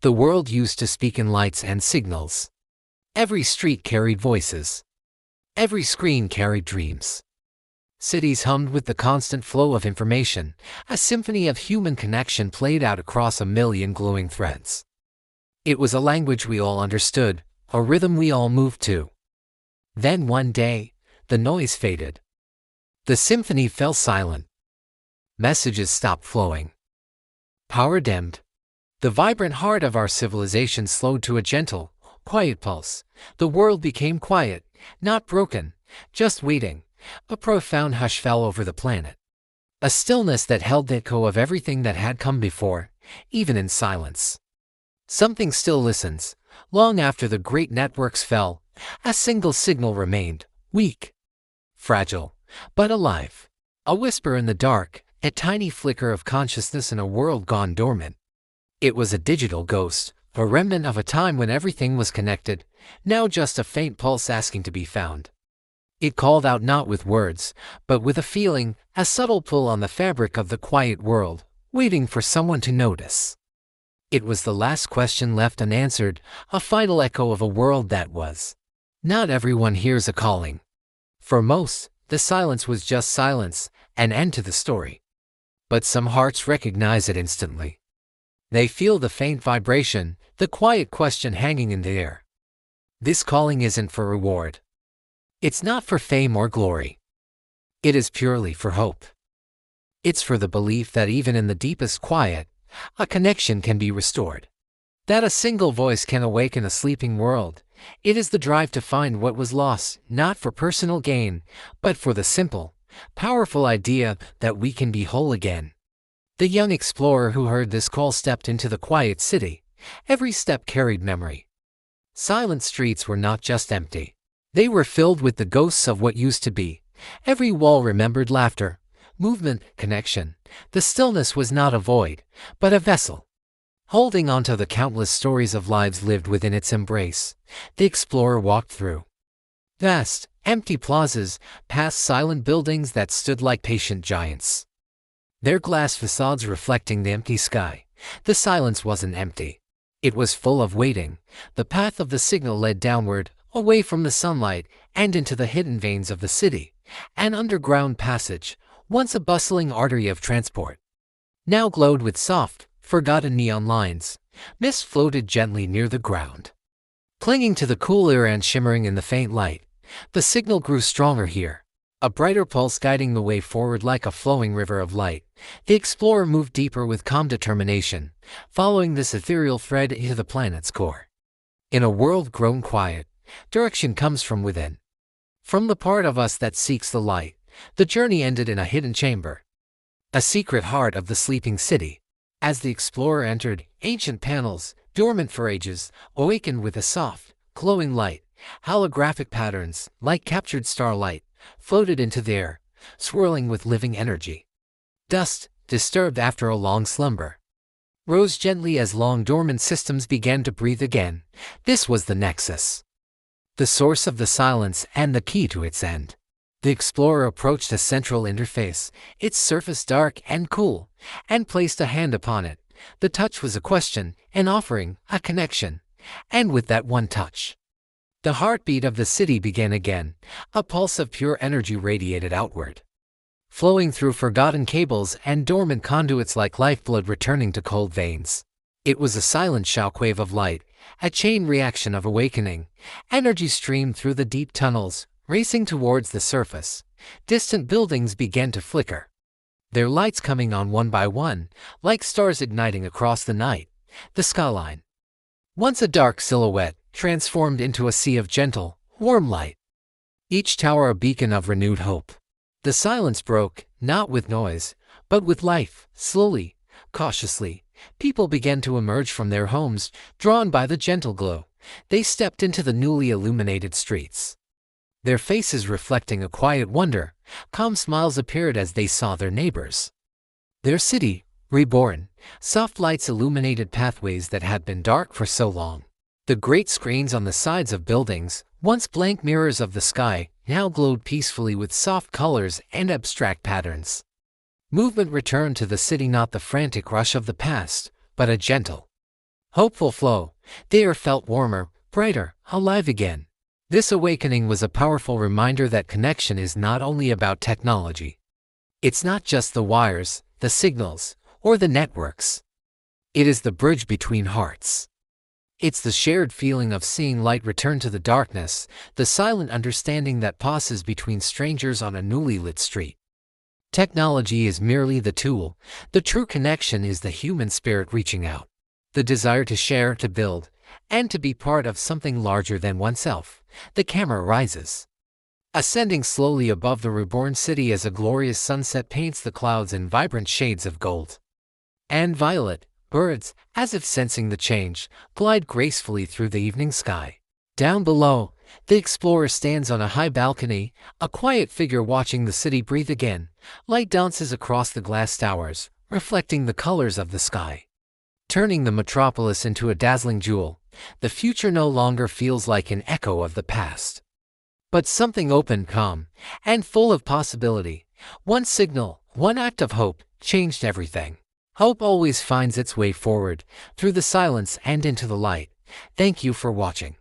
The world used to speak in lights and signals. Every street carried voices. Every screen carried dreams. Cities hummed with the constant flow of information. A symphony of human connection played out across a million glowing threads. It was a language we all understood, a rhythm we all moved to. Then one day, the noise faded. The symphony fell silent. Messages stopped flowing. Power dimmed. The vibrant heart of our civilization slowed to a gentle, quiet pulse. The world became quiet, not broken, just waiting. A profound hush fell over the planet. A stillness that held the echo of everything that had come before, even in silence. Something still listens. Long after the great networks fell, a single signal remained, weak, fragile, but alive. A whisper in the dark, a tiny flicker of consciousness in a world gone dormant. It was a digital ghost, a remnant of a time when everything was connected, now just a faint pulse asking to be found. It called out not with words, but with a feeling, a subtle pull on the fabric of the quiet world, waiting for someone to notice. It was the last question left unanswered, a final echo of a world that was. Not everyone hears a calling. For most, the silence was just silence, an end to the story. But some hearts recognize it instantly. They feel the faint vibration, the quiet question hanging in the air. This calling isn't for reward. It's not for fame or glory. It is purely for hope. It's for the belief that even in the deepest quiet, a connection can be restored. That a single voice can awaken a sleeping world. It is the drive to find what was lost, not for personal gain, but for the simple, powerful idea that we can be whole again. The young explorer who heard this call stepped into the quiet city. Every step carried memory. Silent streets were not just empty. They were filled with the ghosts of what used to be. Every wall remembered laughter, movement, connection. The stillness was not a void, but a vessel. Holding onto the countless stories of lives lived within its embrace, the explorer walked through vast, empty plazas, past silent buildings that stood like patient giants. Their glass facades reflecting the empty sky. The silence wasn't empty. It was full of waiting. The path of the signal led downward, away from the sunlight, and into the hidden veins of the city. An underground passage, once a bustling artery of transport, now glowed with soft, forgotten neon lines. Mist floated gently near the ground. Clinging to the cool air and shimmering in the faint light, the signal grew stronger here. A brighter pulse guiding the way forward like a flowing river of light. The explorer moved deeper with calm determination, following this ethereal thread into the planet's core. In a world grown quiet, direction comes from within. From the part of us that seeks the light, the journey ended in a hidden chamber. A secret heart of the sleeping city. As the explorer entered, ancient panels, dormant for ages, awakened with a soft, glowing light. Holographic patterns, like captured starlight, floated into the air, swirling with living energy. Dust, disturbed after a long slumber, rose gently as long dormant systems began to breathe again. This was the nexus, the source of the silence and the key to its end. The explorer approached a central interface, its surface dark and cool, and placed a hand upon it. The touch was a question, an offering, a connection. And with that one touch, the heartbeat of the city began again. A pulse of pure energy radiated outward, flowing through forgotten cables and dormant conduits like lifeblood returning to cold veins. It was a silent shockwave of light, a chain reaction of awakening. Energy streamed through the deep tunnels, racing towards the surface. Distant buildings began to flicker, their lights coming on one by one, like stars igniting across the night. The skyline, once a dark silhouette, transformed into a sea of gentle, warm light. Each tower a beacon of renewed hope. The silence broke, not with noise, but with life. Slowly, cautiously, people began to emerge from their homes, drawn by the gentle glow. They stepped into the newly illuminated streets, their faces reflecting a quiet wonder. Calm smiles appeared as they saw their neighbors. Their city, reborn. Soft lights illuminated pathways that had been dark for so long. The great screens on the sides of buildings, once blank mirrors of the sky, now glowed peacefully with soft colors and abstract patterns. Movement returned to the city, not the frantic rush of the past, but a gentle, Hopeful flow. The air felt warmer, brighter, alive again. This awakening was a powerful reminder that connection is not only about technology. It's not just the wires, the signals, or the networks. It is the bridge between hearts. It's the shared feeling of seeing light return to the darkness, the silent understanding that passes between strangers on a newly lit street. Technology is merely the tool. The true connection is the human spirit reaching out. The desire to share, to build, and to be part of something larger than oneself. The camera rises, ascending slowly above the reborn city as a glorious sunset paints the clouds in vibrant shades of gold and violet. Birds, as if sensing the change, glide gracefully through the evening sky. Down below, the explorer stands on a high balcony, a quiet figure watching the city breathe again. Light dances across the glass towers, reflecting the colors of the sky, turning the metropolis into a dazzling jewel. The future no longer feels like an echo of the past, but something open, calm, and full of possibility. One signal, one act of hope, changed everything. Hope always finds its way forward, through the silence and into the light. Thank you for watching.